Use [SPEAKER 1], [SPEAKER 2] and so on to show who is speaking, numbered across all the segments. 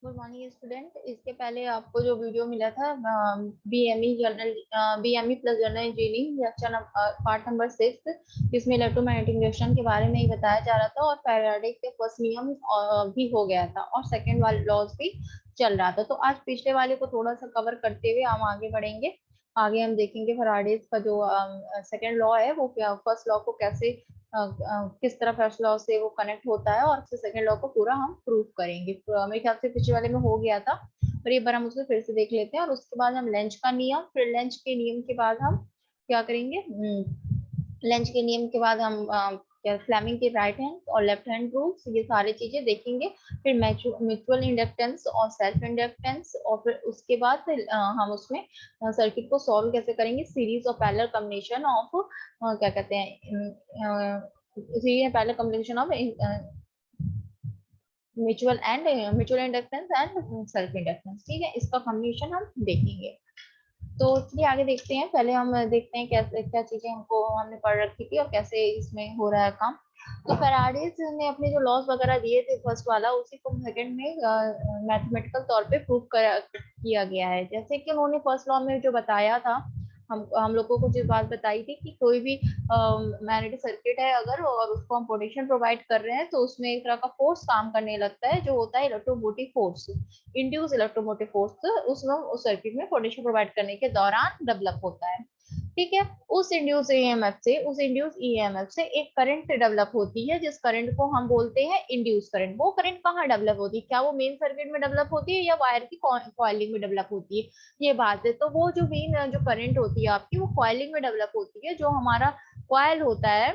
[SPEAKER 1] Good morning student. इसके पहले आपको जो वीडियो मिला था BME journal BME plus general engineering lecture part number 6, जिसमें इलेक्ट्रोमैग्नेटिक इंडक्शन के बारे में ही बताया जा रहा था और फैराडे के फर्स्ट नियम भी हो गया था और सेकंड वाले लॉज भी चल रहा था। तो आज पिछले वाले को थोड़ा सा कवर करते हुए हम आगे बढ़ेंगे। आगे हम देखेंगे फैराडे का जो सेकंड लॉ है वो क्या फर्स्ट लॉ को कैसे किस तरह फर्स्ट लॉ से वो कनेक्ट होता है और सेकंड लॉ को पूरा हम प्रूव करेंगे। मेरे ख्याल से पिछले वाले में हो गया था, पर एक बार हम उसको फिर से देख लेते हैं और उसके बाद हम लेंज का नियम, फिर लेंज के नियम के बाद हम क्या करेंगे, लेंज के नियम के बाद हम फ्लेमिंग के राइट हैंड और लेफ्ट हैंड रूल्स, ये सारी चीजें देखेंगे। फिर म्यूचुअल इंडक्टेंस और सेल्फ इंडक्टेंस, और फिर उसके बाद हम उसमें सर्किट को सॉल्व कैसे करेंगे, सीरीज और पैरेलल कॉम्बिनेशन ऑफ क्या कहते हैं, series and parallel combination of mutual inductance and self inductance. ठीक है, इसका कॉम्बिनेशन हम देखेंगे। तो चलिए आगे देखते हैं। पहले हम देखते हैं कैसे क्या चीजें हमने पढ़ रखी थी और कैसे इसमें हो रहा है काम। तो फैराडेज ने अपने जो लॉज वगैरह दिए थे फर्स्ट वाला, उसी को सेकंड में मैथमेटिकल तौर पे प्रूव किया गया है। जैसे कि उन्होंने फर्स्ट लॉ में जो बताया था, हम लोगों को जो बात बताई थी कि कोई भी मैग्नेटिक सर्किट है अगर और उसको हम पोटेंशियल प्रोवाइड कर रहे हैं तो उसमें एक तरह का फोर्स काम करने लगता है जो होता है electromotive force, induce electromotive force, उसमें उस सर्किट में पोटेंशियल प्रोवाइड करने के दौरान डेवलप होता है। ठीक है, उस इंड्यूस ईएमएफ से एक करंट डेवलप होती है, जिस करंट को हम बोलते हैं इंड्यूस करंट। वो करंट कहाँ डेवलप होती है, क्या वो मेन सर्किट में डेवलप होती है या वायर की कॉइलिंग में डेवलप होती है, ये बात है। तो वो जो मेन जो करंट होती है आपकी, वो कॉइलिंग में डेवलप होती है। जो हमारा कॉइल होता है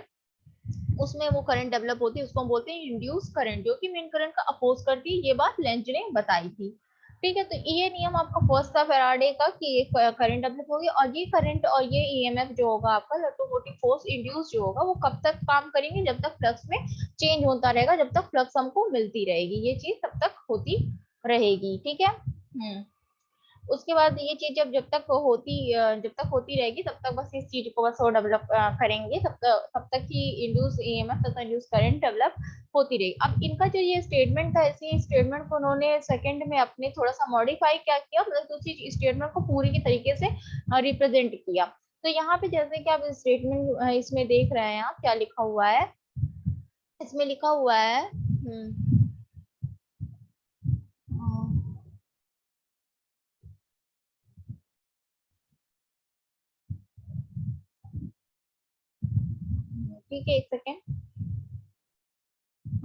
[SPEAKER 1] उसमें वो करंट डेवलप होती है, उसको हम बोलते हैं इंड्यूस करंट, जो कि मेन करंट का अपोज करती है। ये बात लेंज ने बताई थी। ठीक है, तो ये नियम आपका फर्स्ट था फैराडे का कि एक करंट डेवलप होगी, और ये करंट और ये ईएमएफ जो होगा आपका इलेक्ट्रोमोटिव फोर्स इंड्यूस जो होगा, वो कब तक काम करेंगे, जब तक फ्लक्स में चेंज होता रहेगा, जब तक फ्लक्स हमको मिलती रहेगी, ये चीज तब तक होती रहेगी। ठीक है। उसके बाद ये चीज जब तक होती रहेगी तब तक बस इस चीज को बस वो डेवलप करेंगे, तब तक ही इंड्यूस ईएमएफ तथा इंड्यूस करंट डेवलप होती रहेगी। अब इनका जो ये स्टेटमेंट था, इसी स्टेटमेंट को उन्होंने सेकंड में अपने थोड़ा सा मॉडिफाई क्या किया, मतलब दूसरी स्टेटमेंट को पूरी की तरीके से रिप्रेजेंट किया। तो यहाँ पे जैसे कि आप स्टेटमेंट इसमें देख रहे हैं, आप क्या लिखा हुआ है, इसमें लिखा हुआ है ठीक है, एक सेकेंड।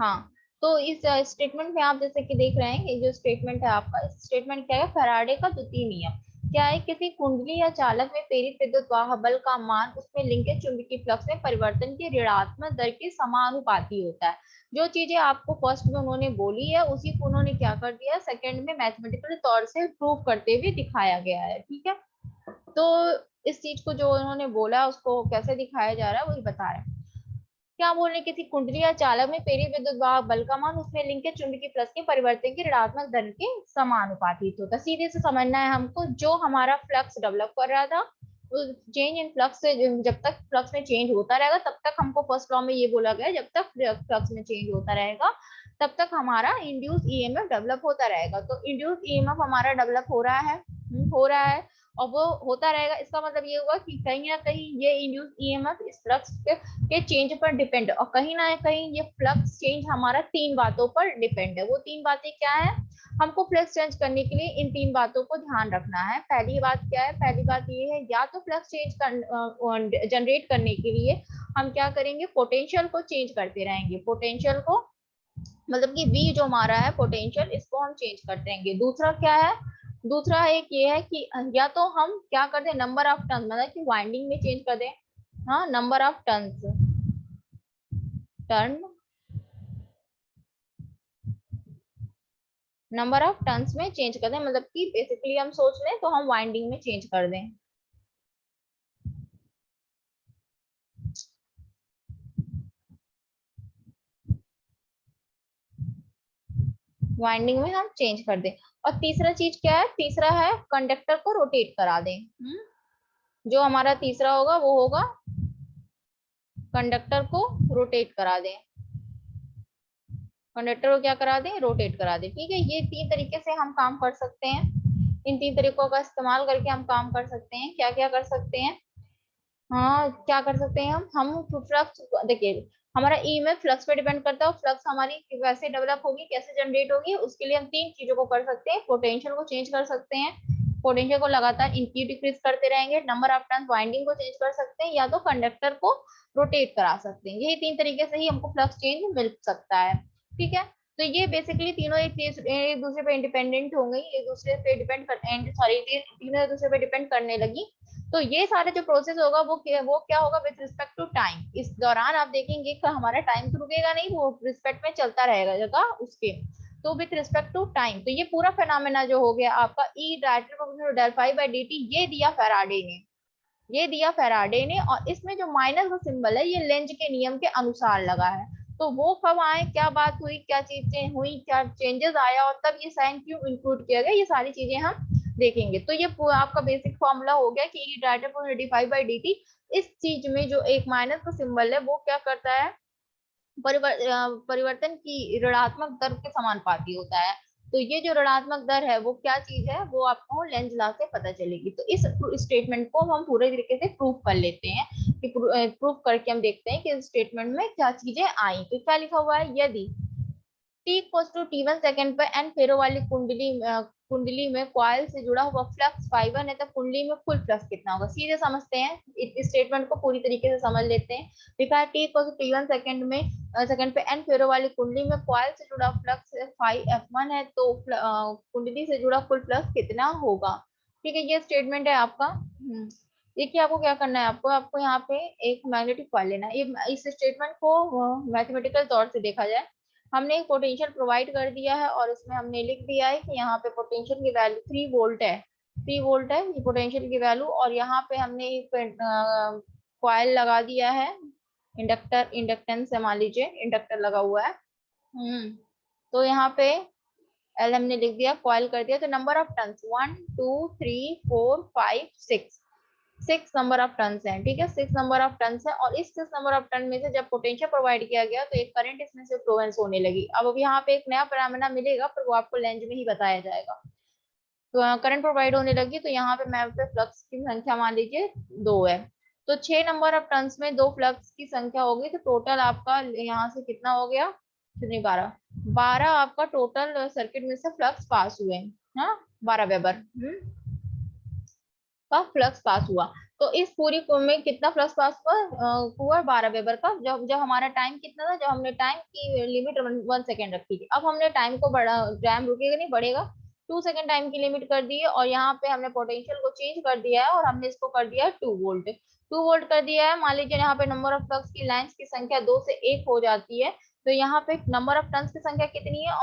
[SPEAKER 1] हाँ, तो इस स्टेटमेंट में आप जैसे कि देख रहे हैं, ये जो स्टेटमेंट है आपका, इस स्टेटमेंट क्या है, फैराडे का द्वितीय नियम क्या है, किसी कुंडली या चालक में प्रेरित विद्युत वाह बल का मान उसमें लिंकेज चुंबकीय फ्लक्स में परिवर्तन की ऋणात्मक दर के समानुपाती होता है। जो चीजें आपको फर्स्ट में उन्होंने बोली है, उसी को उन्होंने क्या कर दिया, सेकंड में मैथमेटिकल तौर से प्रूव करते हुए दिखाया गया है। ठीक है, तो इस चीज को जो उन्होंने बोला उसको कैसे दिखाया जा रहा है वही बता रहे हैं। क्या बोल रहे, किसी कुंडली या चालक में प्रेरित विद्युत वाहक बल का मान उसमें लिंकेज चुंबकीय फ्लक्स के परिवर्तन की ऋणात्मक दर के समानुपातित होता है। सीधे से समझना है हमको, जो हमारा फ्लक्स डेवलप कर रहा था, चेंज इन फ्लक्स से जब तक फ्लक्स में चेंज होता रहेगा तब तक, हमको फर्स्ट लॉ में ये बोला गया, जब तक फ्लक्स में चेंज होता रहेगा तब तक हमारा इंड्यूस ईएमएफ डेवलप होता रहेगा। तो इंड्यूस ईएमएफ हमारा डेवलप हो रहा है, और वो होता रहेगा। इसका मतलब ये हुआ कि कहीं ना कहीं ये इंड्यूस ईएमएफ इस फ्लक्स के चेंज पर डिपेंड है, और कहीं ना कहीं ये फ्लक्स चेंज हमारा तीन बातों पर डिपेंड है। वो तीन बातें क्या है, हमको फ्लक्स चेंज करने के लिए इन तीन बातों को ध्यान रखना है। पहली बात क्या है, पहली बात ये है, या तो फ्लक्स चेंज जनरेट करने के लिए हम क्या करेंगे, पोटेंशियल को चेंज करते रहेंगे, पोटेंशियल को, मतलब कि V जो हमारा है पोटेंशियल, इसको हम चेंज करते रहेंगे। दूसरा क्या है, दूसरा एक ये है कि या तो हम क्या कर दें, नंबर ऑफ टर्न, मतलब कि वाइंडिंग में चेंज कर दें, हाँ, number of turn number of turns में चेंज कर दें, मतलब कि बेसिकली हम सोच लें तो हम वाइंडिंग में चेंज कर दें, वाइंडिंग में हम चेंज कर दें। और तीसरा चीज क्या है, तीसरा है कंडक्टर को रोटेट करा दें। जो हमारा तीसरा होगा वो होगा कंडक्टर को रोटेट करा दें। कंडक्टर को क्या करा दें, रोटेट करा दें। ठीक है, ये 3 तरीके से हम काम कर सकते हैं। इन 3 तरीकों का इस्तेमाल करके हम काम कर सकते हैं। क्या क्या कर सकते हैं, हाँ क्या कर सकते हैं हम फ्लक्स, देखिए हमारा ईएमएफ फ्लक्स पे डिपेंड करता है, फ्लक्स हमारी वैसे डेवलप होगी, कैसे जनरेट होगी, उसके लिए हम 3 चीजों को कर सकते हैं। पोटेंशियल को चेंज कर सकते हैं, पोटेंशियल को लगातार इंक्रीज डिक्रीज करते रहेंगे, नंबर ऑफ टर्न्स वाइंडिंग को चेंज कर सकते हैं, या तो कंडक्टर को रोटेट करा सकते हैं। यही 3 तरीके से ही हमको फ्लक्स चेंज मिल सकता है। ठीक है, तो ये बेसिकली तीनों एक दूसरे पे इंडिपेंडेंट हो गई, एक दूसरे पे डिपेंड कर, सॉरी तीनों एक दूसरे पे डिपेंड करने लगी। तो ये सारे जो प्रोसेस होगा वो क्या होगा विद रिस्पेक्ट टू टाइम। इस दौरान आप देखेंगे कि हमारा टाइम तो रुकेगा नहीं, वो रिस्पेक्ट में चलता रहेगा जगह उसके। तो विथ रिस्पेक्ट टू टाइम, तो ये पूरा फेनोमेना जो हो गया आपका E directly proportional del phi by dt, ये दिया फेराडे ने, और इसमें जो माइनस का सिंबल है ये लेंज के नियम के अनुसार लगा है। तो वो कब आए, क्या बात हुई, क्या चीजें हुई, क्या चेंजेस आया, और तब ये साइन क्यों इंक्लूड किया गया, ये सारी चीजें हम देखेंगे। तो ये आपका बेसिक फॉर्मूला हो गया कि ई डायरेक्ट डिफाइड बाई dt। इस चीज में जो एक माइनस का सिंबल है वो क्या करता है, परिवर्तन की ऋणात्मक दर के समानुपाती होता है। तो ये जो ऋणात्मक दर है वो क्या चीज है, वो आपको लेंज लॉ से पता चलेगी। तो इस स्टेटमेंट को हम पूरे तरीके से प्रूफ कर लेते हैं, कि प्रूफ करके हम देखते हैं कि इस स्टेटमेंट में क्या चीजें आई। तो क्या लिखा हुआ है, यदि t equals to t1 second पर n फेरो वाली कुंडली में कॉइल से जुड़ा हुआ फ्लक्स फाइबर है, तब कुंडली में कुल फ्लक्स कितना होगा। सीधे समझते हैं, इस स्टेटमेंट को पूरी तरीके से समझ लेते हैं। लिखा है t equals to t1 second पे n फेरो वाली कुंडली में कॉइल से जुड़ा फ्लक्स फाइव f1 है, तो कुंडली से जुड़ा कुल फ्लक्स कितना होगा। ठीक है, ये स्टेटमेंट है आपका। देखिए आपको क्या करना है, आपको यहाँ पे एक मैग्नेटिक कॉइल लेना है। ये इस स्टेटमेंट को मैथमेटिकल तौर से देखा जाए, हमने एक पोटेंशियल प्रोवाइड कर दिया है और इसमें हमने लिख दिया है कि यहाँ पे पोटेंशियल की वैल्यू 3 वोल्ट है, 3 वोल्ट है ये पोटेंशियल की वैल्यू। और यहाँ पे हमने एक कॉइल लगा दिया है, इंडक्टेंस है, मान लीजिए इंडक्टर लगा हुआ है। तो यहाँ पे एल हमने लिख दिया, कॉइल कर दिया। तो number of turns 1 2 3 4 5 6 number of turns हैं। ठीक है, 6 नंबर ऑफ टर्न्स है, और इस 6 नंबर ऑफ टर्न में से जब पोटेंशियल प्रोवाइड किया गया तो एक करंट इसमें से फ्लुएंस होने लगी। अब यहाँ पे एक नया पैरामीटर मिलेगा, पर वो आपको लेंज में ही बताया जाएगा। तो करंट प्रोवाइड होने लगी, तो यहाँ पे मैप पे फ्लक्स की संख्या मान लीजिए 2 है। तो 6 नंबर ऑफ टर्न्स में 2 फ्लक्स की संख्या होगी, तो टोटल आपका यहाँ से कितना हो गया, कितनी 12 आपका टोटल सर्किट में से फ्लक्स पास हुए। हाँ 12 वेबर का फ्लक्स पास हुआ। तो इस पूरी में कितना फ्लक्स पास हुआ 12 वेबर का। जब जब हमारा टाइम कितना था, जब हमने टाइम की लिमिट 1 सेकेंड रखी थी, अब हमने टाइम को बढ़ा, टाइम रुकेगा नहीं बढ़ेगा, 2 सेकेंड टाइम की लिमिट कर दी है। और यहाँ पे हमने पोटेंशियल को चेंज कर दिया है और हमने इसको कर दिया है 2 वोल्ट, 2 वोल्ट कर दिया है। मान लीजिए यहाँ पे नंबर ऑफ फ्लक्स की लाइन्स की संख्या 2 से 1 हो जाती है, तो यहाँ पे नंबर ऑफ टर्न्स की संख्या कितनी है,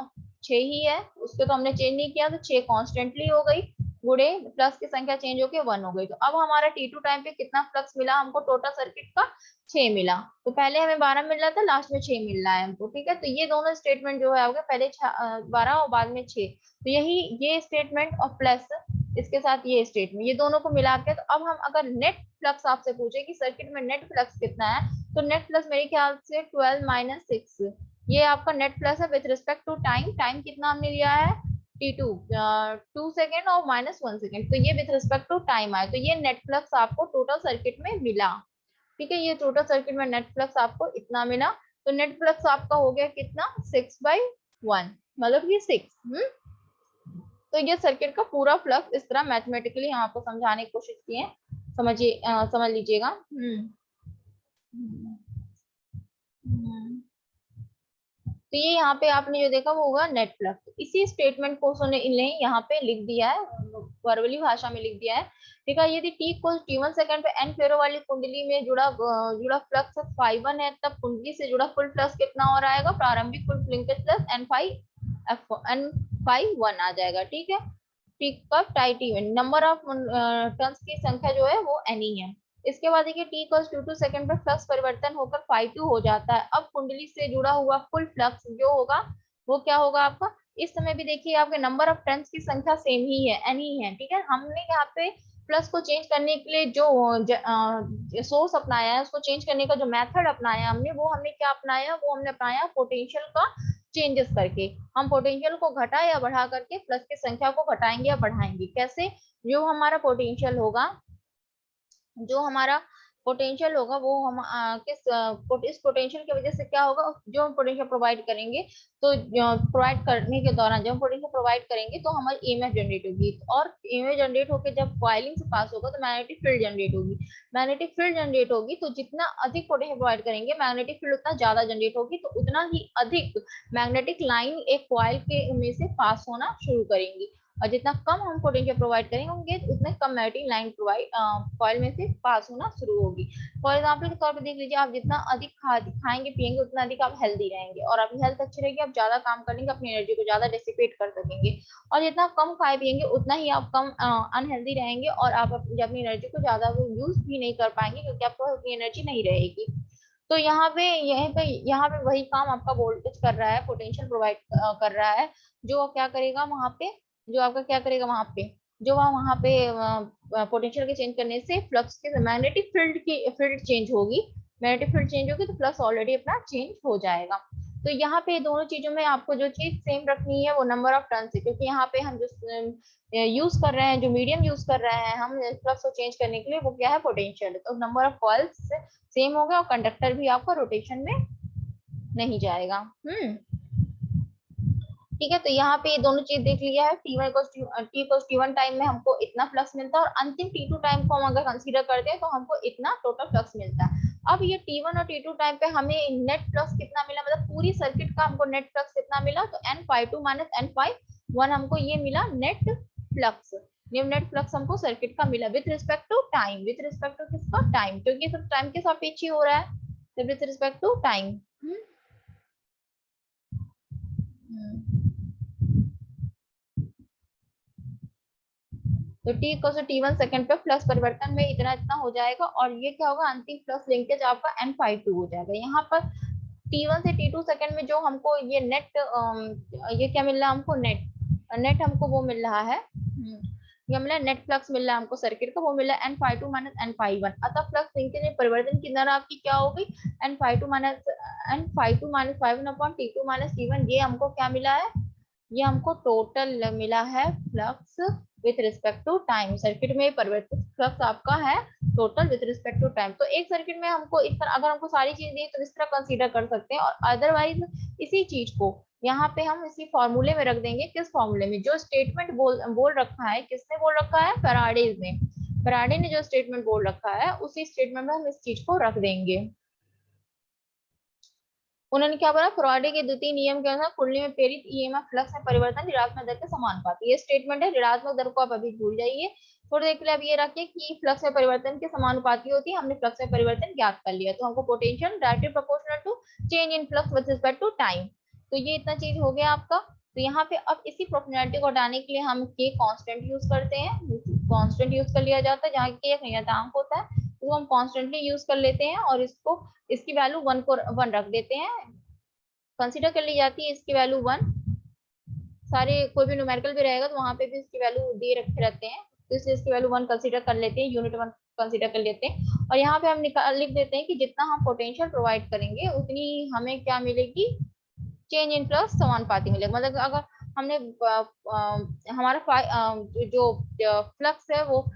[SPEAKER 1] 6 ही है, उसको तो हमने चेंज नहीं किया, तो 6 कॉन्स्टेंटली हो गई, गुड़े फ्लक्स की संख्या चेंज होकर 1 हो गई। तो अब हमारा T2 टाइम पे कितना फ्लक्स मिला हमको, टोटल सर्किट का 6 मिला। तो पहले हमें 12 मिल रहा था, लास्ट में 6 मिल रहा है हमको। ठीक है, तो ये दोनों स्टेटमेंट जो है आपके पहले 12 और बाद में 6, तो यही ये स्टेटमेंट और प्लस इसके साथ ये स्टेटमेंट, ये दोनों को मिला के। तो अब हम अगर नेट फ्लक्स आपसे पूछे कि सर्किट में नेट फ्लक्स कितना है, तो नेट फ्लक्स मेरे ख्याल से 12 माइनस 6, ये आपका नेट फ्लक्स है with respect to time. Time कितना हमने लिया है T2 2 सेकेंड और माइनस 1 सेकेंड, तो ये विथ रिस्पेक्ट टू टाइम आए, तो ये नेट फ्लक्स आपको टोटल सर्किट में मिला। ठीक है, ये टोटल सर्किट में नेट फ्लक्स आपको इतना मिला। तो नेट फ्लक्स आपका हो गया कितना 6/1, मतलब ये 6। तो ये सर्किट का पूरा फ्लक्स इस तरह मैथमेटिकली हम आपको समझाने की कोशिश किए, समझिए समझ लीजिएगा। तो ये यहाँ पे आपने जो देखा वो होगा नेट फ्लक्स। इसी स्टेटमेंट को उसने यहाँ पे लिख दिया है, वर्बली भाषा में लिख दिया है। ठीक है, यदि t इक्वल t1 सेकंड पे n फेरो वाली कुंडली में जुड़ा फ्लक्स φ1 है, तब कुंडली से जुड़ा कुल फ्लक्स कितना और आएगा, प्रारंभिक कुल लिंकेज फ्लक्स n φ1 आ जाएगा। ठीक है, ठीक कब टाइट नंबर ऑफ टर्न्स की संख्या जो है वो n ही है। इसके बाद देखिए t इक्वल्स 2 सेकंड पर फ्लक्स परिवर्तन होकर φ2 हो जाता है। अब कुंडली से जुड़ा हुआ कुल फ्लक्स जो होगा वो क्या होगा आपका, इस समय भी देखिए आपके नंबर ऑफ टर्न्स की संख्या सेम ही है, n ही है। ठीक है, हमने यहाँ पे प्लस को चेंज करने के लिए जो सोर्स अपनाया है, उसको चेंज करने का जो मेथड अपनाया हमने, वो हमने क्या अपनाया, वो हमने अपनाया पोटेंशियल का चेंजेस करके। हम पोटेंशियल को घटा या बढ़ा करके प्लस की संख्या को घटाएंगे या बढ़ाएंगे। कैसे? जो हमारा पोटेंशियल होगा, जो हमारा पोटेंशियल होगा वो हम इस पोटेंशियल की वजह से क्या होगा, जो हम पोटेंशियल प्रोवाइड करेंगे, तो प्रोवाइड करने के दौरान जब हम पोटेंशियल प्रोवाइड करेंगे तो हमारी ईएमएफ जनरेट होगी, और ईएमएफ जनरेट होकर जब कॉइलिंग से पास होगा तो मैग्नेटिक फील्ड जनरेट होगी। मैग्नेटिक फील्ड जनरेट होगी तो जितना अधिक पोटेंशियल प्रोवाइड करेंगे मैग्नेटिक फील्ड उतना ज्यादा जनरेट होगी, तो उतना ही अधिक मैग्नेटिक लाइन एक कॉइल के में से पास होना शुरू करेंगी, और जितना कम हम पोटेंशियल प्रोवाइड करेंगे उतने कम मैग्नेटिक लाइन प्रोवाइड कॉइल में से पास होना शुरू होगी। फॉर एग्जाम्पल के तौर पर देख लीजिए, आप जितना अधिक खाएंगे पिएंगे उतना अधिक आप हेल्दी रहेंगे, और आपकी हेल्थ अच्छी रहेगी, आप ज्यादा काम करेंगे, अपनी एनर्जी को ज्यादा डिसिपेट कर सकेंगे। और जितना कम खाए पिएंगे उतना ही आप कम अनहेल्दी रहेंगे, और आप अपनी एनर्जी को ज्यादा यूज भी नहीं कर पाएंगे, क्योंकि आपको उतनी एनर्जी नहीं रहेगी। तो यहाँ पे वही काम आपका वोल्टेज कर रहा है, पोटेंशियल प्रोवाइड कर रहा है। जो क्या करेगा वहां पे, जो आपका क्या करेगा वहां पे, जो वहां पे पोटेंशियल के चेंज करने से फ्लक्स के मैग्नेटिक फील्ड चेंज होगी। मैग्नेटिक फील्ड चेंज होगी तो फ्लक्स ऑलरेडी अपना चेंज हो जाएगा। तो यहाँ पे दोनों चीजों में आपको जो चीज सेम रखनी है वो नंबर ऑफ टर्न्स है, क्योंकि यहाँ पे हम जो यूज कर रहे हैं, जो मीडियम यूज कर रहे हैं हम फ्लक्स को चेंज करने के लिए, वो क्या है, पोटेंशियल। तो नंबर ऑफ कॉइल्स सेम होगा, और कंडक्टर भी आपका रोटेशन में नहीं जाएगा। ठीक है, तो यहाँ पे ये दोनों चीज देख लिया है। T1 टाइम में हमको इतना फ्लक्स मिलता है, और अंतिम T2 टाइम को हम अगर कंसीडर करते हैं तो हमको इतना टोटल फ्लक्स मिलता है। अब ये T1 और T2 टाइम पे हमें नेट फ्लक्स कितना मिला, मतलब पूरी सर्किट का हमको नेट फ्लक्स कितना मिला, तो N∅2 माइनस N∅1 हमको ये मिला नेट फ्लक्स। नेट फ्लक्स हमको सर्किट का मिला with respect to time. With respect to किसका? टाइम, क्योंकि सब टाइम के सापेक्ष ही हो रहा है, तो विथ रिस्पेक्ट टू टाइम। तो T=T1 सेकंड पे फ्लक्स परिवर्तन में इतना इतना हो जाएगा, और ये क्या होगा, अंतिम फ्लक्स लिंकेज आपका N∅2 हो जाएगा। यहाँ पर T1 से T2 सेकंड में जो हमको ये नेट ये क्या मिल रहा है हमको, नेट नेट हमको वो मिल रहा है, ये मिला नेट फ्लक्स मिल रहा है हमको सर्किट का, वो मिला N∅2 माइनस N∅1। अतः फ्लक्स लिंकेज में परिवर्तन की दर आपकी क्या हो गई, N∅2 minus ∅1 upon T2 minus T1। ये हमको क्या मिला है, ये हमको टोटल मिला है flux with respect to time. Circuit में परिवर्तित फ्लक्स आपका है total with respect to time. तो एक सर्किट में हमको इस तरह, अगर हमको सारी चीज दी तो इस तरह कंसीडर कर सकते हैं, और अदरवाइज इसी चीज को यहाँ पे हम इसी फॉर्मूले में रख देंगे। किस फॉर्मूले में? जो स्टेटमेंट बोल रखा है, किसने बोल रखा है, फैराडे ने। फैराडे ने जो स्टेटमेंट बोल रखा है उसी स्टेटमेंट में हम इस चीज को रख देंगे। उन्होंने क्या बोला, फैराडे के द्वितीय नियम के अनुसार कुंडली में प्रेरित ईएमएफ फ्लक्स में परिवर्तन ऋणात्मक दर के समानुपाती। ये स्टेटमेंट है, ऋणात्मक दर को आप अभी भूल जाइए। थोड़ी देर के लिए अब ये रखिए कि फ्लक्स में परिवर्तन के समानुपाती होती है। हमने फ्लक्स में परिवर्तन ज्ञात कर लिया, तो हमको potential directly proportional to change in flux with respect to time. तो ये इतना चीज हो गया आपका। तो यहाँ पे अब इसी प्रोपोर्शनलिटी को हटाने के लिए हम के कांस्टेंट यूज करते हैं। कांस्टेंट यूज कर लिया जाता है, जहाँ के एक नियतांक होता है तो हम कॉन्स्टेंटली यूज कर लेते हैं, और इसको इसकी वैल्यू 1 रख देते हैं। कंसीडर कर ली जाती है इसकी वैल्यू 1। सारे कोई भी न्यूमेरिकल भी रहेगा तो वहां पे भी इसकी वैल्यू दे रखे रहते हैं, तो इसलिए इसकी वैल्यू 1 कंसीडर कर लेते हैं, यूनिट 1 कंसीडर कर लेते हैं। और यहाँ पे हम लिख देते हैं कि जितना हम पोटेंशियल प्रोवाइड करेंगे उतनी हमें क्या मिलेगी, चेंज इन फ्लक्स समानुपाती मिलेगा। मतलब अगर हमने हमारा जो फ्लक्स है वो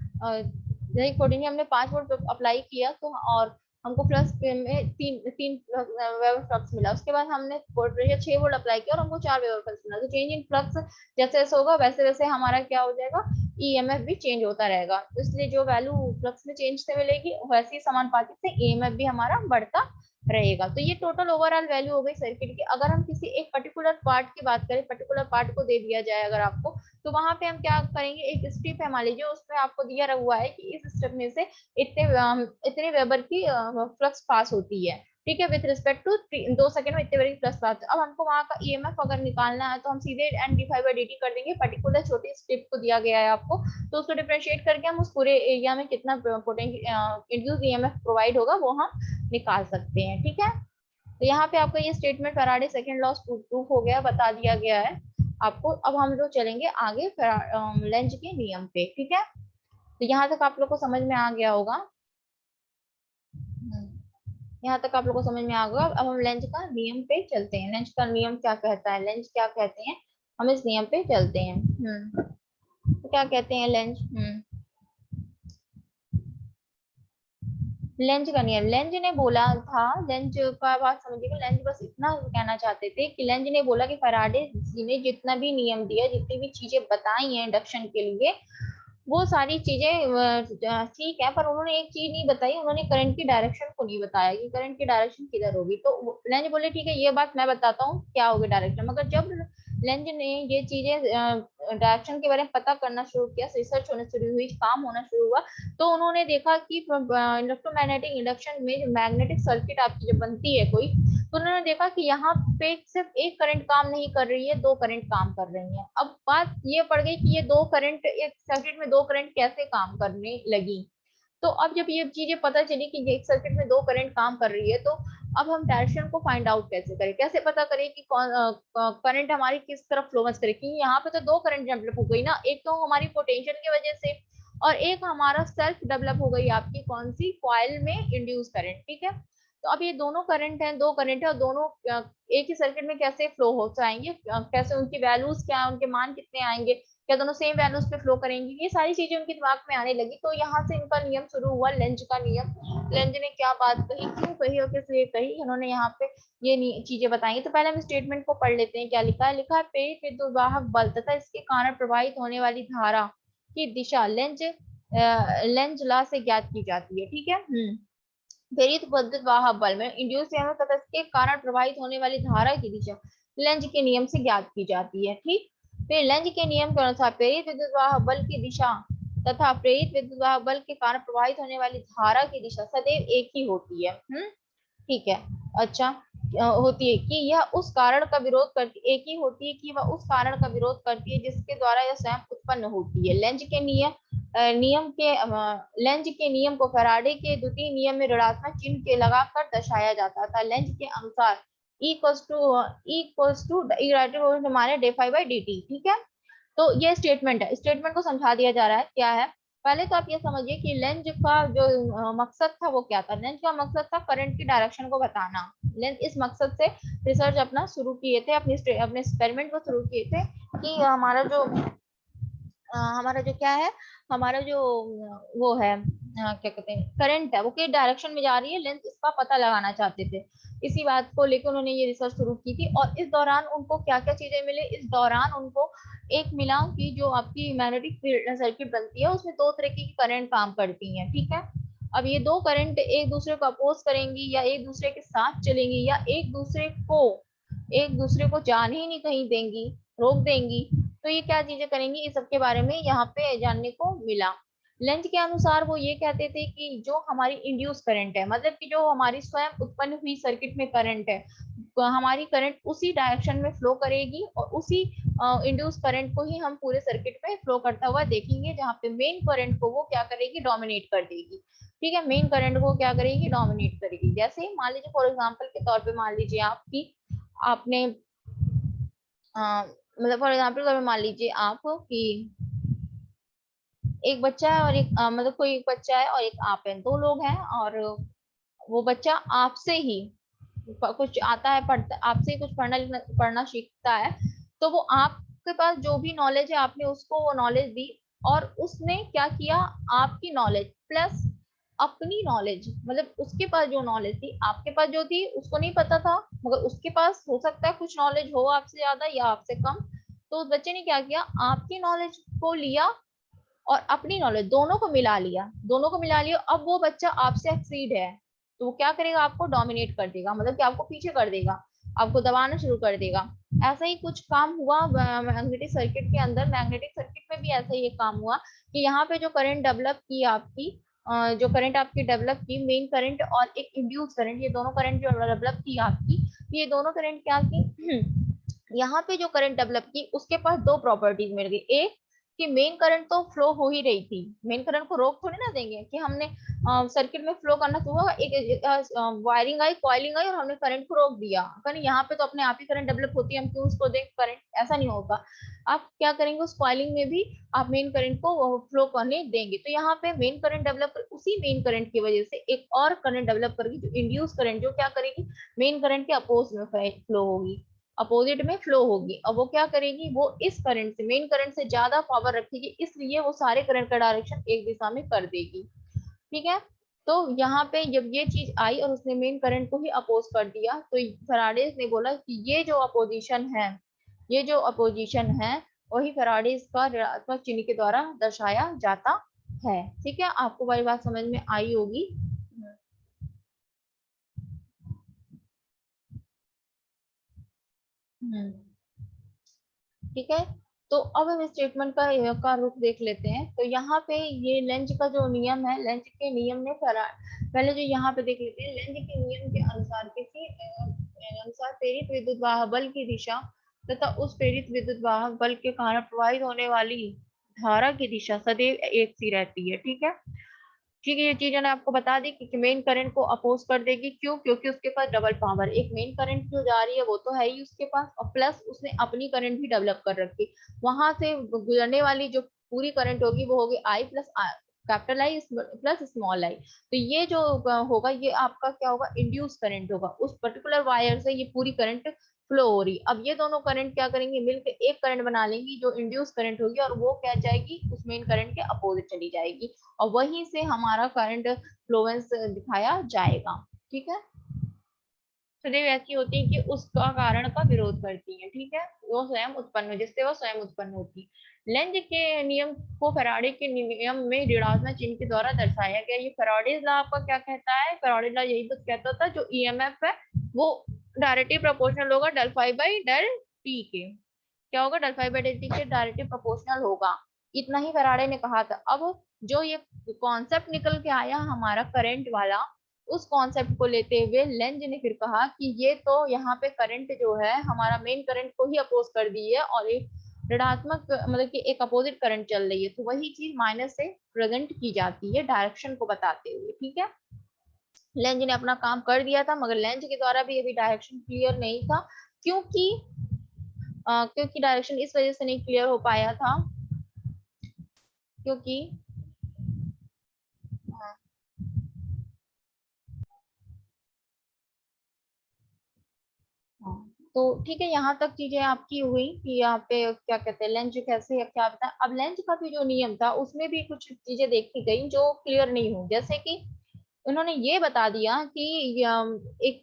[SPEAKER 1] पोटेंशियल हमने 5 वोल्ट अप्लाई किया, तो और हमको फ्लक्स में तीन वेबर फ्लक्स मिला। उसके बाद हमने पोटेंशियल 6 वोल्ट अप्लाई किया और हमको 4 वेबर फ्लक्स मिला। तो चेंज इन फ्लक्स जैसे जैसे होगा वैसे वैसे हमारा क्या हो जाएगा, ईएमएफ भी चेंज होता रहेगा। तो इसलिए जो वैल्यू फ्लक्स में चेंज से मिलेगी वैसे ही समानुपाती से ईएमएफ भी हमारा बढ़ता रहेगा। तो ये टोटल ओवरऑल वैल्यू हो गई सर्किट की। अगर हम किसी एक पर्टिकुलर पार्ट की बात करें, पर्टिकुलर पार्ट को दे दिया जाए अगर आपको, तो वहां पे हम क्या करेंगे, एक स्टेप है मान लीजिए, उसमें आपको दिया हुआ है कि इस स्टेप में से इतने वेबर की फ्लक्स पास होती है, ठीक है, विथ रिस्पेक्ट टू 2 सेकंड में इतने बड़ी फ्लक्स पास। अब हमको वहां का ईएमएफ अगर निकालना है तो हम सीधे N/dt कर देंगे। पर्टिकुलर छोटी स्टेप को दिया गया है आपको, तो उसको डिफरेंशिएट करके हम उस पूरे एरिया में कितना इंड्यूस ईएमएफ प्रोवाइड होगा वो हम निकाल सकते हैं। ठीक है, तो यहाँ पे आपका ये statement Faraday second law proof हो गया, बता दिया गया है आपको। अब हम लोग चलेंगे आगे लेंज के नियम पे। ठीक है, तो यहाँ तक आप लोग को समझ में आ गया होगा। यहाँ तक आप लोगों को समझ में आ गया। अब हम लेंज का नियम पे चलते हैं। लेंज का नियम क्या कहता है, लेंज क्या कहते हैं, हम इस नियम पे चलते हैं। तो क्या कहते हैं लेंज। लेंज का नियम, लेंज ने बोला था, लेंज का बात समझिएगा, लेंज बस इतना कहना चाहते थे कि लेंज ने बोला कि फैराडे जी ने जितना भी नियम दिया, जितनी भी चीजें बताई हैं इंडक्शन के लिए, वो सारी चीजें ठीक है, पर उन्होंने एक चीज नहीं बताई, उन्होंने करंट की डायरेक्शन को नहीं बताया कि करंट की डायरेक्शन किधर होगी। तो लेंज बोले ठीक है, ये बात मैं बताता हूँ क्या होगी डायरेक्शन। मगर जब लेंज ने ये चीजें डायरेक्शन के बारे में पता करना शुरू किया, रिसर्च होना शुरू हुई, काम होना शुरू हुआ, तो उन्होंने देखा कि इलेक्ट्रोमैग्नेटिक इंडक्शन में जो मैग्नेटिक सर्किट आपकी जब बनती है कोई, तो उन्होंने देखा कि यहाँ पे सिर्फ एक करंट काम नहीं कर रही है, दो करंट काम कर रही हैं। अब बात ये पड़ गई कि ये दो करंट, एक सर्किट में दो करंट कैसे काम करने लगी। तो अब जब ये चीजें पता चली कि एक सर्किट में दो करंट काम कर रही है, तो अब हम डायरेक्शन को फाइंड आउट कैसे करें, कैसे पता करें कि कौन करंट हमारी किस तरफ फ्लो मच करे। क्योंकि यहाँ पे तो दो करंट डेवलप हो गई ना, एक तो हमारी पोटेंशियल की वजह से, और एक हमारा सेल्फ डेवलप हो गई आपकी कौन सी, कॉइल में इंड्यूस करंट। ठीक है, तो अब ये दोनों करंट हैं, दो करंट है, और दोनों एक ही सर्किट में कैसे फ्लो हो जाएंगे, कैसे उनकी वैल्यूज क्या है, उनके मान कितने आएंगे, क्या दोनों सेम वैल्यूज पे फ्लो करेंगी, ये सारी चीजें उनके दिमाग में आने लगी। तो यहाँ से इनका नियम शुरू हुआ, लेंज का नियम। लेंज ने क्या बात कही, क्यों कही और किस लिए कही, उन्होंने यहाँ पे ये चीजें बताई। तो पहले हम स्टेटमेंट को पढ़ लेते हैं, क्या लिखा है। लिखा है प्रेरित विद्युत वाहक बल तथा इसके कारण प्रवाहित होने वाली धारा की दिशा लेंज लॉ से ज्ञात की जाती है। ठीक है। प्रेरित विद्युत वाहक बल में इंड्यूस ईएमएफ तथा इसके कारण प्रवाहित होने वाली धारा की दिशा लेंज के नियम से ज्ञात की जाती है। ठीक, फिर लेंज के नियम के अनुसार प्रेरित विद्युत वाहक बल की दिशा तथा प्रेरित विद्युत वाहक बल के कारण प्रवाहित होने वाली धारा की दिशा सदैव एक ही होती है। ठीक है। अच्छा, होती है कि यह उस कारण का विरोध करती, एक ही होती है कि वह उस कारण का विरोध करती है जिसके द्वारा यह स्वयं उत्पन्न होती है। लेंज के नियम को फैराडे के द्वितीय नियम में ऋणात्मक चिन्ह के लगाकर दर्शाया जाता था। लेंज के अनुसार हमारे डेफाई बाई डी टी। ठीक है, तो ये स्टेटमेंट है, स्टेटमेंट को समझा दिया जा रहा है क्या है। पहले तो आप ये समझिए कि लेंज का जो मकसद था वो क्या था। लेंज का मकसद था करंट की डायरेक्शन को बताना। लेंज इस मकसद से रिसर्च अपना शुरू किए थे, अपने एक्सपेरिमेंट को शुरू किए थे कि हमारा जो क्या है, हमारा जो वो है क्या कहते हैं, करंट है, वो किस डायरेक्शन में जा रही है, लेंथ इसका पता लगाना चाहते थे। इसी बात को लेकर उन्होंने ये रिसर्च शुरू की थी। और इस दौरान उनको क्या क्या चीजें मिले, इस दौरान उनको एक मिला कि जो आपकी मैग्नेटिक सर्किट बनती है उसमें दो तरह की करंट काम करती हैं। ठीक है, अब ये दो करंट एक दूसरे को अपोज करेंगी, या एक दूसरे के साथ चलेंगी, या एक दूसरे को जाने ही नहीं कहीं देंगी, रोक देंगी। तो ये क्या चीजें करेंगी, इस सब के बारे में यहाँ पे जानने को मिला। लेंज के अनुसार वो ये कहते थे कि जो हमारी इंड्यूस करंट है, मतलब कि जो हमारी स्वयं उत्पन्न हुई सर्किट में करंट है, तो हमारी करंट उसी डायरेक्शन में फ्लो करेगी, और उसी इंड्यूस करंट को ही हम पूरे सर्किट में फ्लो करता हुआ देखेंगे, जहाँ पे मेन करंट को वो क्या करेगी, डोमिनेट कर देगी। ठीक है, मेन करंट को क्या करेगी, डोमिनेट करेगी। जैसे मान लीजिए फॉर एग्जाम्पल के तौर पे मान लीजिए आपकी आपने मतलब फॉर एग्जाम्पल मान लीजिए आप कि एक बच्चा है और एक मतलब कोई एक बच्चा है और एक आप है, दो लोग हैं, और वो बच्चा आपसे ही कुछ आता है, पढ़ता आपसे ही कुछ पढ़ना सीखता है। तो वो आपके पास जो भी नॉलेज है आपने उसको वो नॉलेज दी, और उसने क्या किया, आपकी नॉलेज प्लस अपनी नॉलेज, मतलब उसके पास जो नॉलेज थी आपके पास जो थी उसको नहीं पता था, मगर उसके पास हो सकता है कुछ नॉलेज हो आपसे ज्यादा या आपसे कम। तो उस बच्चे ने क्या किया, आपकी नॉलेज को लिया और अपनी नॉलेज दोनों को मिला लिया। अब वो बच्चा आपसे एक्सीड है, तो वो क्या करेगा, आपको डोमिनेट कर देगा, मतलब कि आपको पीछे कर देगा, आपको दबाना शुरू कर देगा। ऐसा ही कुछ काम हुआ मैग्नेटिक सर्किट के अंदर। मैग्नेटिक सर्किट में भी ऐसा ही एक काम हुआ कि यहाँ पे जो करंट डेवलप की आपकी जो करंट आपकी डेवलप की, मेन करंट और एक इंड्यूस करंट, ये दोनों करंट जो डेवलप की आपकी, ये दोनों करंट क्या की यहाँ पे जो करंट डेवलप की उसके पास दो प्रॉपर्टीज मिल गई। एक कि मेन करंट तो फ्लो हो ही रही थी, मेन करंट को रोक थोड़ी ना देंगे कि हमने सर्किट में फ्लो करना शुरू हुआ, एक वायरिंग आई, कॉइलिंग आई और हमने करंट को रोक दिया, कहीं यहाँ पे तो अपने आप ही करंट डेवलप होती है, हम क्यों उसको दें करंट, ऐसा नहीं होगा। आप क्या करेंगे, उस कॉइलिंग में भी आप मेन करंट को फ्लो करने देंगे, तो यहाँ पे मेन करंट डेवलप कर, उसी मेन करंट की वजह से एक और करंट डेवलप करेगी जो इंड्यूस करंट, जो क्या करेगी, मेन करंट के अपोज में फ्लो होगी, अपोजिट में फ्लो होगी। और वो क्या करेगी, वो इस करंट से, मेन करंट से ज्यादा पावर रखेगी, इसलिए वो सारे करंट का डायरेक्शन एक दिशा में कर देगी। ठीक है, तो यहाँ पे जब ये चीज आई और उसने मेन करंट को ही अपोज कर दिया, तो फैराडे ने बोला कि ये जो अपोजिशन है, ये जो अपोजिशन है वही फैराडे का ऋणात्मक चिन्ह के द्वारा दर्शाया जाता है। ठीक है, आपको वाली बात समझ में आई होगी। ठीक है, तो अब हम स्टेटमेंट का रुख देख लेते हैं। तो यहाँ पे ये लेंज का जो नियम है, लेंज के नियम ने पहले जो यहाँ पे देख लेते हैं, लेंज के नियम के अनुसार किसी अनुसार प्रेरित विद्युत वाहक बल की दिशा तथा उस प्रेरित विद्युत वाहक बल के कारण प्रवाहित होने वाली धारा की दिशा सदैव एक सी रहती है। ठीक है, ठीक है, ये चीज मैंने आपको बता दी कि मेन करंट को अपोज कर देगी, क्यों, क्योंकि उसके पास डबल पावर, एक मेन करंट जो जा रही है वो तो है ही उसके पास, और प्लस उसने अपनी करंट भी डेवलप कर रखी, वहां से गुजरने वाली जो पूरी करंट होगी वो होगी I plus capital I plus small I. तो ये जो होगा ये आपका क्या होगा, इंड्यूस करंट होगा, उस पर्टिकुलर वायर से ये पूरी करंट फ्लो हो रही। अब ये दोनों करंट क्या करेंगे, मिलकर एक करंट बना लेंगी जो इंड्यूस करंट होगी, और वो क्या जाएगी, उस मेन करंट के अपोजिट चली जाएगी, और वहीं से हमारा करंट फ्लोवेंस दिखाया जाएगा। ठीक है, सदैव ऐसी होती है कि उसका कारण का विरोध करती है। ठीक है, वो स्वयं उत्पन्न, जिससे वो स्वयं उत्पन्न होती है। लेंज के नियम को फैराडे के नियम में ऋणात्मक चिन्ह के द्वारा दर्शाया गया। ये फैराडेज लॉ आपका क्या कहता है, फैराडे लॉ यही तो कहता था, जो ईएमएफ है वो डायरेक्टली प्रोपोर्शनल होगा del phi by del T के, क्या होगा, del phi by del T के डायरेक्टली प्रोपोर्शनल होगा। इतना ही फैराडे ने कहा था। अब जो ये कॉन्सेप्ट निकल के आया हमारा करंट वाला, उस कॉन्सेप्ट को लेते हुए लेंज ने फिर कहा कि ये तो यहाँ पे करंट जो है हमारा मेन करंट को ही अपोज कर दी है, और एक ऋणात्मक मतलब कि एक अपोजिट करंट चल रही है, तो वही चीज माइनस से प्रेजेंट की जाती है डायरेक्शन को बताते हुए। ठीक है, लेंज ने अपना काम कर दिया था, मगर लेंज के द्वारा भी अभी डायरेक्शन क्लियर नहीं था, क्योंकि क्योंकि डायरेक्शन इस वजह से नहीं क्लियर हो पाया था क्योंकि हाँ, तो ठीक है, यहाँ तक चीजें आपकी हुई कि यहाँ पे क्या कहते हैं लेंज कैसे है क्या बता। अब लेंज का भी जो नियम था उसमें भी कुछ चीजें देखी गई जो क्लियर नहीं हुई, जैसे कि उन्होंने ये बता दिया कि एक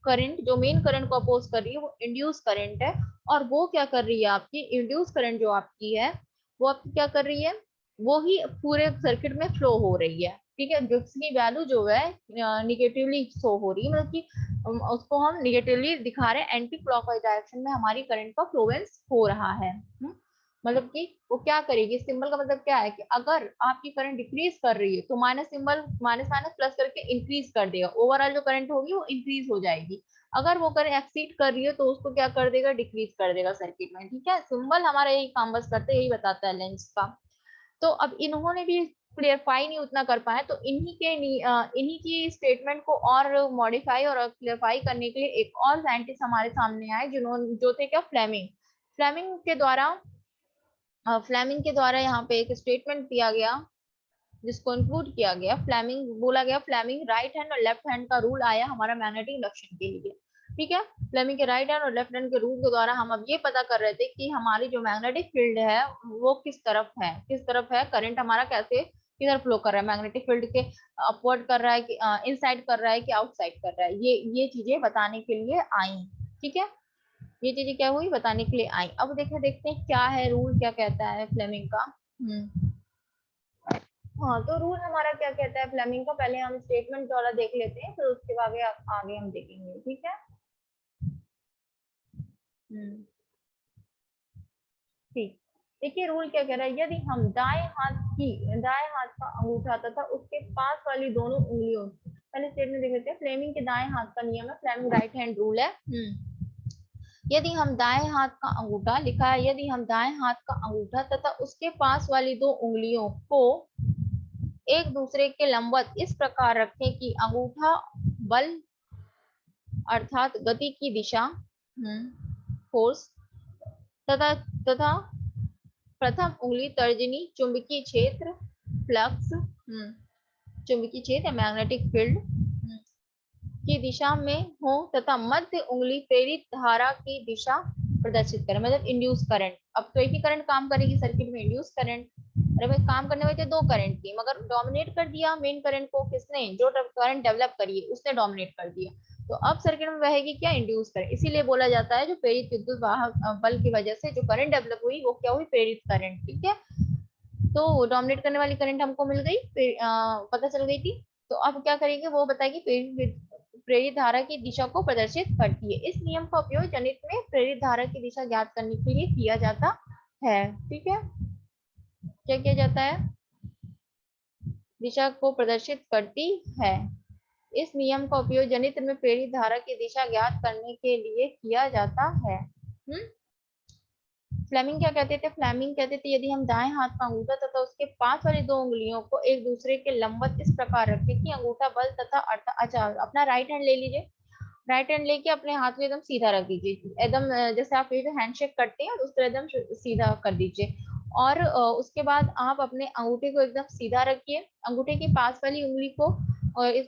[SPEAKER 1] करंट जो मेन करंट को अपोज कर रही है वो इंड्यूस करंट है, और वो क्या कर रही है, आपकी इंड्यूस करंट जो आपकी है वो आपकी क्या कर रही है, वो ही पूरे सर्किट में फ्लो हो रही है। ठीक है, जिसकी वैल्यू जो है निगेटिवली शो हो रही है, मतलब कि उसको हम निगेटिवली दिखा रहे हैं, एंटी क्लॉकवाइज डायरेक्शन में हमारी करंट का फ्लोवेंस हो रहा है। मतलब कि वो क्या करेगी, सिंबल का मतलब क्या है कि अगर आपकी करंट डिक्रीज कर रही है तो minus symbol minus minus plus करके इंक्रीज कर देगा, ओवरऑल जो करंट होगी वो इंक्रीज हो जाएगी। अगर वो करंट एक्सीड कर रही है तो उसको क्या कर देगा, डिक्रीज कर देगा सर्किट में। ठीक है, सिंबल हमारा यही काम बस करते, यही बताता है लेंस का। तो अब इन्होंने भी क्लियरफाई नहीं उतना कर पाए, तो इन्हीं की स्टेटमेंट को और मॉडिफाई और क्लियरफाई करने के लिए एक और साइंटिस्ट हमारे सामने आए, जिन्होंने जो थे क्या, फ्लेमिंग। फ्लेमिंग के द्वारा फ्लेमिंग के द्वारा यहाँ पे एक स्टेटमेंट दिया गया जिसको इंक्लूड किया गया। फ्लेमिंग बोला गया, फ्लेमिंग राइट हैंड और लेफ्ट हैंड का रूल आया हमारा मैग्नेटिक इंडक्शन के लिए। ठीक है, फ्लेमिंग के राइट हैंड और लेफ्ट हैंड के रूल के द्वारा हम अब ये पता कर रहे थे कि हमारी जो मैग्नेटिक फील्ड है वो किस तरफ है, करंट हमारा कैसे किधर फ्लो कर रहा है, मैग्नेटिक फील्ड के अपवर्ड कर रहा है कि इनसाइड कर रहा है कि आउटसाइड कर रहा है, ये चीजें बताने के लिए आई। ठीक है, ये चीजें क्या हुई, बताने के लिए आई। अब देखते हैं क्या है रूल, क्या कहता है फ्लेमिंग का। हाँ, तो रूल हमारा क्या कहता है फ्लेमिंग का, पहले हम स्टेटमेंट वाला देख लेते हैं, फिर उसके आगे हम देखेंगे। ठीक है, हम्म, ठीक। देखिए रूल क्या कह रहा है, यदि हम दाएं हाथ का अंगूठा तथा उसके पास वाली दोनों उंगलियों, पहले स्टेटमेंट देख लेते हैं। फ्लेमिंग के दाएं हाथ का नियम है, फ्लेमिंग राइट हैंड रूल है। यदि हम दाएं हाथ का अंगूठा, लिखा है यदि हम दाएं हाथ का अंगूठा तथा उसके पास वाली दो उंगलियों को एक दूसरे के लंबवत इस प्रकार रखें कि अंगूठा बल अर्थात गति की दिशा, फोर्स, तथा तथा प्रथम उंगली तर्जनी चुंबकीय क्षेत्र, फ्लक्स, चुंबकीय क्षेत्र मैग्नेटिक फील्ड की दिशा में हो तथा मध्य उंगली प्रेरित धारा की दिशा प्रदर्शित करे, मतलब इंड्यूस करंट। अब तो एक ही करंट काम करेगी सर्किट में, इंड्यूस करंट। अरे भाई काम करने वाले थे दो करंट की, मगर डोमिनेट कर दिया मेन करंट को किसने, जो करंट डेवलप करी उसने डोमिनेट कर दिया। तो अब सर्किट में बहेगी क्या, इंड्यूस करंट। इसीलिए बोला जाता है जो प्रेरित विद्युत वाहक बल की वजह से जो करंट डेवलप हुई वो क्या हुई, प्रेरित करंट। ठीक है, तो डोमिनेट करने वाली करंट हमको मिल गई, पता चल गई थी। तो अब क्या करेंगे वो बताएगी, प्रेरित धारा की दिशा को प्रदर्शित करती है। इस नियम का उपयोग गणित में प्रेरित धारा की दिशा ज्ञात करने के लिए किया जाता है। ठीक है, क्या किया जाता है, दिशा को प्रदर्शित करती है। इस नियम का उपयोग गणित में प्रेरित धारा की दिशा ज्ञात करने के लिए किया जाता है। फ्लेमिंग क्या कहते थे, फ्लेमिंग कहते थे यदि हम दाएं हाथ का अंगूठा तथा उसके पास वाली दो उंगलियों को एक दूसरे के लंबवत इस प्रकार रखें कि अंगूठा बल तथा अच्छा अपना राइट हैंड ले लीजिए, राइट हैंड लेके अपने हाथ में एकदम सीधा रख दीजिए, एकदम जैसे आप ये जो हैंडशेक करते हैं उस तरह एकदम सीधा कर दीजिए। और उसके बाद आप अपने अंगूठे को एकदम सीधा रखिए, अंगूठे के पास वाली उंगली को और इस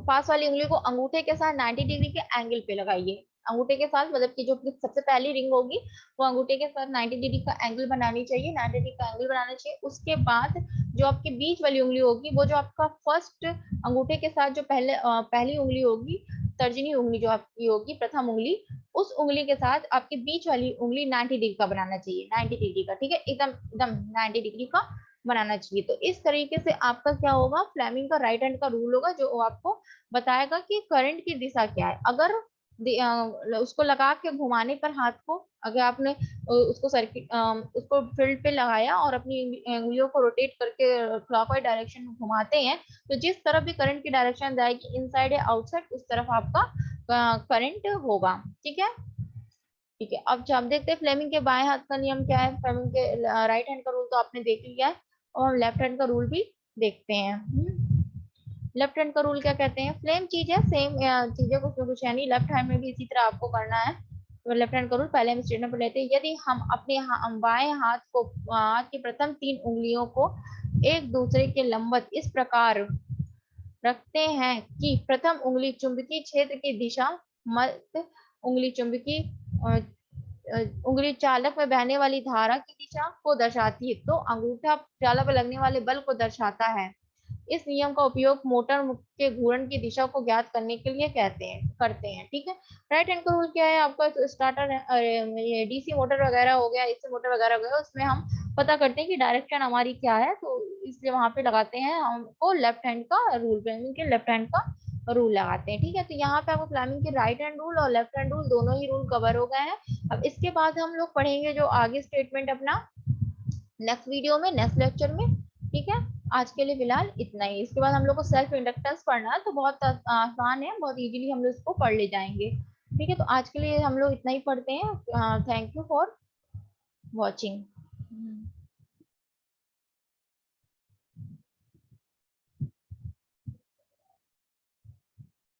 [SPEAKER 1] पास वाली उंगली को अंगूठे के साथ 90 डिग्री के एंगल पे लगाइए। अंगूठे के साथ मतलब कि जो सबसे पहली रिंग होगी वो अंगूठे के साथ 90 डिग्री का एंगल बनानी चाहिए, 90 डिग्री का एंगल बनाना चाहिए। उसके बाद जो आपकी बीच वाली उंगली होगी, वो जो आपका फर्स्ट अंगूठे के साथ जो पहली उंगली होगी, तर्जनी उंगली जो आपकी होगी, प्रथम उंगली, उस उंगली के साथ आपकी बीच वाली उंगली 90 डिग्री का बनाना चाहिए, 90 डिग्री का। ठीक है, एकदम एकदम 90 डिग्री का बनाना चाहिए। तो इस तरीके से आपका क्या होगा, फ्लेमिंग का राइट हैंड का रूल होगा जो आपको बताएगा कि करंट की दिशा क्या है। अगर उसको लगा के घुमाने पर हाथ को, अगर आपने उसको सर्किट उसको फील्ड पे लगाया और अपनी उंगलियों को रोटेट करके क्लॉकवाइज डायरेक्शन में घुमाते हैं, तो जिस तरफ भी करंट की डायरेक्शन जाएगी, इनसाइड या आउटसाइड, उस तरफ आपका करंट होगा। ठीक है, ठीक है। अब जब देखते हैं फ्लेमिंग के बाएं हाथ का नियम क्या है, फ्लेमिंग के राइट हैंड का रूल तो आपने देख लिया है, और लेफ्ट हैंड का रूल भी देखते हैं। लेफ्ट हैंड का रूल क्या कहते हैं, सेम चीज है, सेम चीजें, कुछ है नहीं, लेफ्ट हैंड में भी इसी तरह आपको करना है। तो लेफ्ट हैंड का रूल पहले हम स्टेटमेंट पर लेते हैं, यदि हम अपने बाएं हाथ को, हाथ की प्रथम तीन उंगलियों को एक दूसरे के लंबवत इस प्रकार रखते हैं कि प्रथम उंगली चुंबकीय क्षेत्र की दिशा, मध्य उंगली चुंबकीय उंगली चालक में बहने वाली धारा की दिशा को दर्शाती है, तो अंगूठा चालक पर लगने वाले बल को दर्शाता है। इस नियम का उपयोग मोटर के घूर्णन की दिशा को ज्ञात करने के लिए करते हैं। ठीक है, राइट हैंड का रूल क्या है आपका, तो स्टार्टर है, डीसी मोटर वगैरह हो गया, एसी मोटर वगैरह हो गया, उसमें हम पता करते हैं कि डायरेक्शन हमारी क्या है, तो इसलिए वहां पे लगाते हैं हमको लेफ्ट हैंड का रूल, के लेफ्ट हैंड का रूल लगाते हैं। ठीक है, तो यहाँ पे आपको फ्लेमिंग के राइट हैंड रूल और लेफ्ट हैंड रूल दोनों ही रूल कवर हो गए हैं। अब इसके बाद हम लोग पढ़ेंगे जो आगे स्टेटमेंट अपना नेक्स्ट वीडियो में, नेक्स्ट लेक्चर में। ठीक है, आज के लिए फिलहाल इतना ही। इसके बाद हम लोग को सेल्फ इंडक्टेंस पढ़ना है, तो बहुत आसान है, बहुत इजीली हम लोग इसको पढ़ ले जाएंगे। ठीक है, तो आज के लिए हम लोग इतना ही पढ़ते हैं। Thank you for watching.